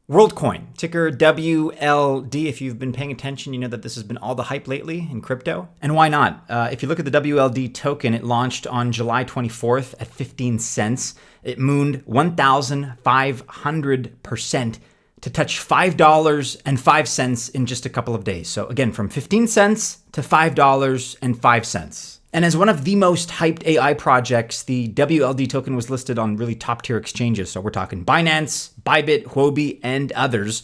Worldcoin, ticker WLD. If you've been paying attention, you know that this has been all the hype lately in crypto. And why not? If you look at the WLD token, it launched on July 24th at 15 cents. It mooned 1,500% to touch $5.05 in just a couple of days. So again, from 15 cents to $5.05. And as one of the most hyped AI projects, the WLD token was listed on really top tier exchanges. So we're talking Binance, Bybit, Huobi, and others.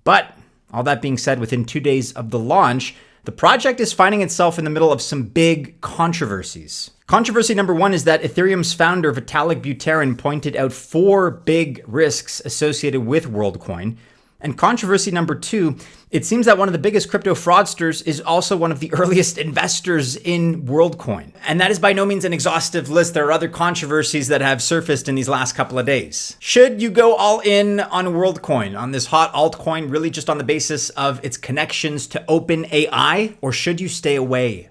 But all that being said, within 2 days of the launch, the project is finding itself in the middle of some big controversies. Controversy number one is that Ethereum's founder, Vitalik Buterin, pointed out 4 big risks associated with Worldcoin. And controversy number two, it seems that one of the biggest crypto fraudsters is also one of the earliest investors in Worldcoin. And that is by no means an exhaustive list. There are other controversies that have surfaced in these last couple of days. Should you go all in on Worldcoin, on this hot altcoin, really just on the basis of its connections to openai, or should you stay away?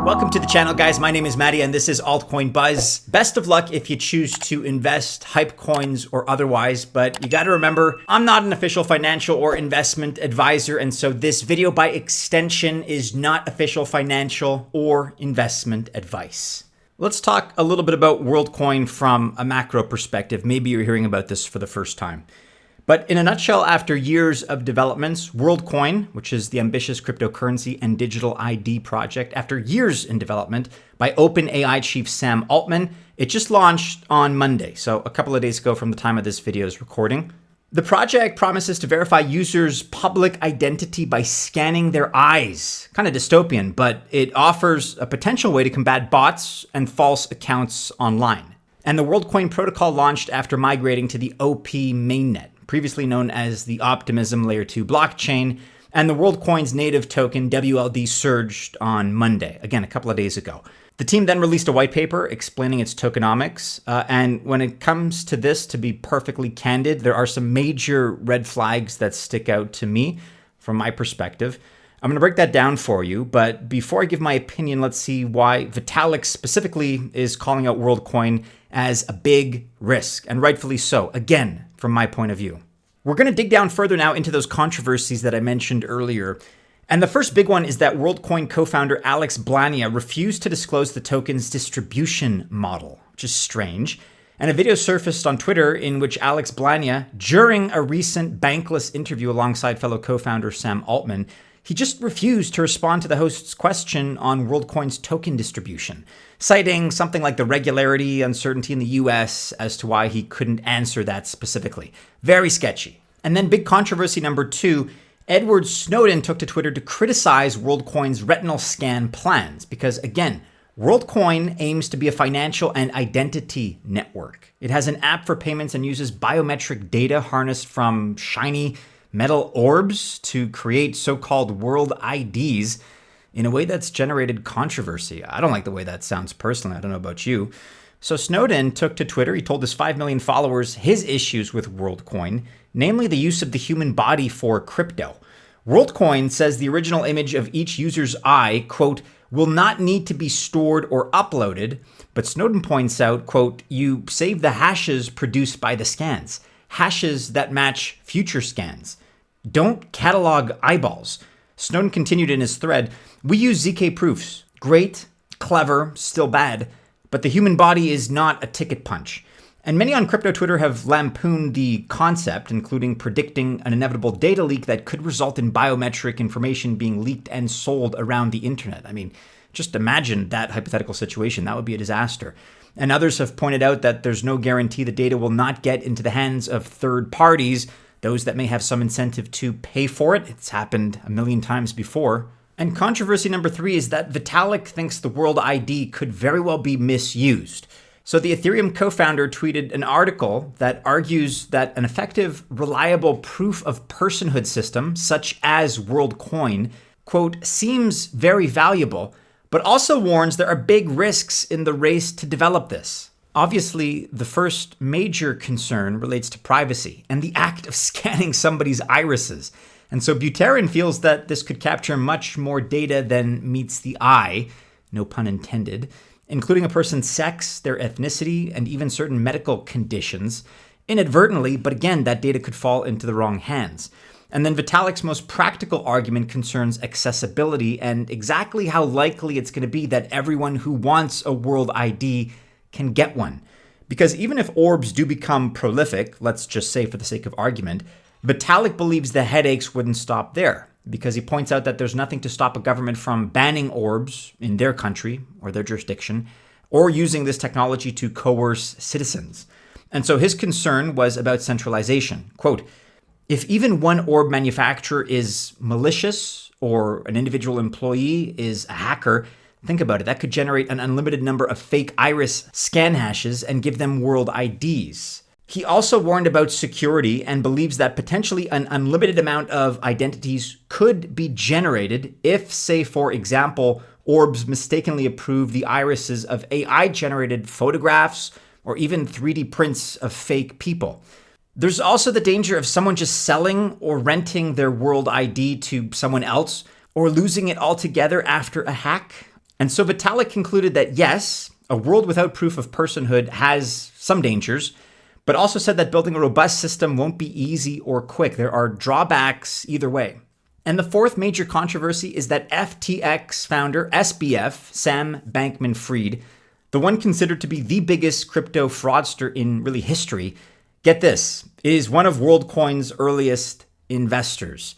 Welcome to the channel, guys. My name is Maddie, and this is Altcoin Buzz. Best of luck if you choose to invest hype coins or otherwise, but you got to remember, I'm not an official financial or investment advisor, and so this video by extension is not official financial or investment advice. Let's talk a little bit about Worldcoin from a macro perspective. Maybe you're hearing about this for the first time. But in a nutshell, after years of developments, Worldcoin, which is the ambitious cryptocurrency and digital ID project, after years in development by openai chief Sam Altman, it just launched on Monday, so a couple of days ago from the time of this video's recording. The project promises to verify users' public identity by scanning their eyes. Kind of dystopian, but it offers a potential way to combat bots and false accounts online. And the Worldcoin protocol launched after migrating to the OP mainnet, previously known as the Optimism Layer 2 blockchain, and the Worldcoin's native token WLD surged on Monday, again, a couple of days ago. The team then released a white paper explaining its tokenomics, and when it comes to this, to be perfectly candid, there are some major red flags that stick out to me from my perspective. I'm going to break that down for you, but before I give my opinion, let's see why Vitalik specifically is calling out Worldcoin as a big risk, and rightfully so, again, from my point of view. We're going to dig down further now into those controversies that I mentioned earlier. And the first big one is that Worldcoin co-founder Alex Blania refused to disclose the token's distribution model, which is strange. And a video surfaced on Twitter in which Alex Blania, during a recent Bankless interview alongside fellow co-founder Sam Altman, he just refused to respond to the host's question on Worldcoin's token distribution, citing something like the regularity uncertainty in the US as to why he couldn't answer that specifically. Very sketchy. And then big controversy number two, Edward Snowden took to Twitter to criticize Worldcoin's retinal scan plans because, again, Worldcoin aims to be a financial and identity network. It has an app for payments and uses biometric data harnessed from shiny metal orbs to create so-called world IDs in a way that's generated controversy. I don't like the way that sounds personally. I don't know about you. So Snowden took to Twitter. He told his 5 million followers his issues with Worldcoin, namely the use of the human body for crypto. Worldcoin says the original image of each user's eye, quote, will not need to be stored or uploaded, but Snowden points out, quote, you save the hashes produced by the scans, hashes that match future scans. Don't catalog eyeballs. Snowden continued in his thread, we use ZK proofs. Great, clever, still bad, but the human body is not a ticket punch. And many on crypto Twitter have lampooned the concept, including predicting an inevitable data leak that could result in biometric information being leaked and sold around the internet. I mean, just imagine that hypothetical situation. That would be a disaster. And others have pointed out that there's no guarantee the data will not get into the hands of third parties, those that may have some incentive to pay for it. It's happened a million times before. And controversy number three is that Vitalik thinks the World ID could very well be misused. So the Ethereum co-founder tweeted an article that argues that an effective, reliable proof of personhood system, such as Worldcoin, quote, seems very valuable, but also warns there are big risks in the race to develop this. Obviously, the first major concern relates to privacy and the act of scanning somebody's irises. And so Buterin feels that this could capture much more data than meets the eye, no pun intended. including a person's sex, their ethnicity, and even certain medical conditions, inadvertently, but again, that data could fall into the wrong hands. And then Vitalik's most practical argument concerns accessibility and exactly how likely it's going to be that everyone who wants a world ID can get one. Because even if orbs do become prolific, let's just say for the sake of argument, Vitalik believes the headaches wouldn't stop there, because he points out that there's nothing to stop a government from banning orbs in their country or their jurisdiction, or using this technology to coerce citizens. And so his concern was about centralization. Quote, if even one orb manufacturer is malicious or an individual employee is a hacker, think about it, that could generate an unlimited number of fake iris scan hashes and give them world IDs. He also warned about security and believes that potentially an unlimited amount of identities could be generated if, say, for example, orbs mistakenly approve the irises of AI-generated photographs or even 3D prints of fake people. There's also the danger of someone just selling or renting their world ID to someone else or losing it altogether after a hack. And so Vitalik concluded that yes, a world without proof of personhood has some dangers, but also said that building a robust system won't be easy or quick. There are drawbacks either way. And the fourth major controversy is that FTX founder SBF, Sam Bankman-Fried, the one considered to be the biggest crypto fraudster in really history, get this, is one of Worldcoin's earliest investors.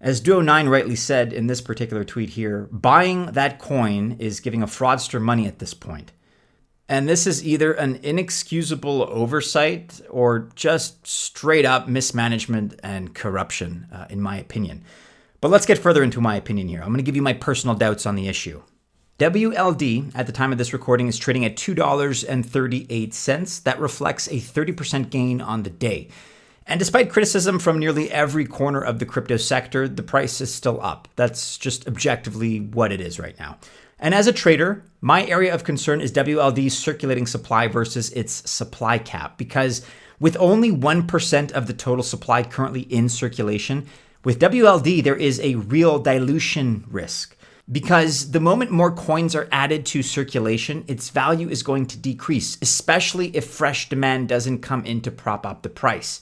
As Duo9 rightly said in this particular tweet here, buying that coin is giving a fraudster money at this point. And this is either an inexcusable oversight or just straight up mismanagement and corruption, in my opinion. But let's get further into my opinion here. I'm going to give you my personal doubts on the issue. WLD, at the time of this recording, is trading at $2.38. That reflects a 30% gain on the day. And despite criticism from nearly every corner of the crypto sector, the price is still up. That's just objectively what it is right now. And as a trader, my area of concern is WLD's circulating supply versus its supply cap, because with only 1% of the total supply currently in circulation, with WLD, there is a real dilution risk. Because the moment more coins are added to circulation, its value is going to decrease, especially if fresh demand doesn't come in to prop up the price.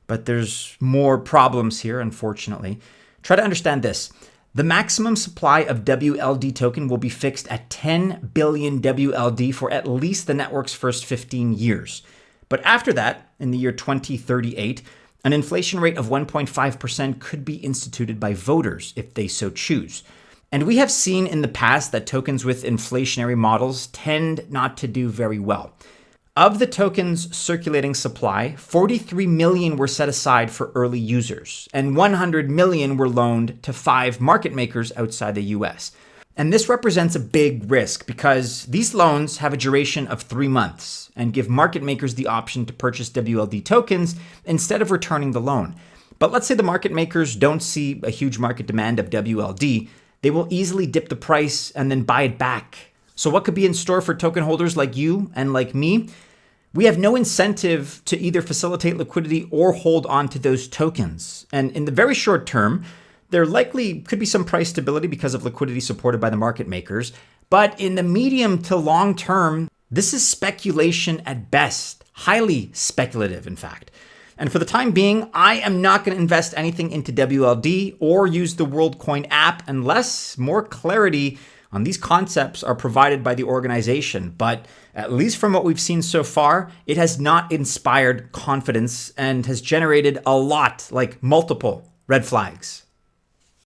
But there's more problems here, unfortunately. Try to understand this. The maximum supply of WLD token will be fixed at 10 billion WLD for at least the network's first 15 years. But after that, in the year 2038, an inflation rate of 1.5% could be instituted by voters if they so choose. And we have seen in the past that tokens with inflationary models tend not to do very well. Of the token's circulating supply, 43 million were set aside for early users, and 100 million were loaned to 5 market makers outside the US. And this represents a big risk because these loans have a duration of 3 months and give market makers the option to purchase WLD tokens instead of returning the loan. But let's say the market makers don't see a huge market demand of WLD. They will easily dip the price and then buy it back. So what could be in store for token holders like you and like me? We have no incentive to either facilitate liquidity or hold on to those tokens. And in the very short term, there likely could be some price stability because of liquidity supported by the market makers. But in the medium to long term, this is speculation at best, highly speculative, in fact. And for the time being, I am not going to invest anything into WLD or use the Worldcoin app unless more clarity on these concepts are provided by the organization. But at least from what we've seen so far, it has not inspired confidence and has generated a lot, like multiple red flags.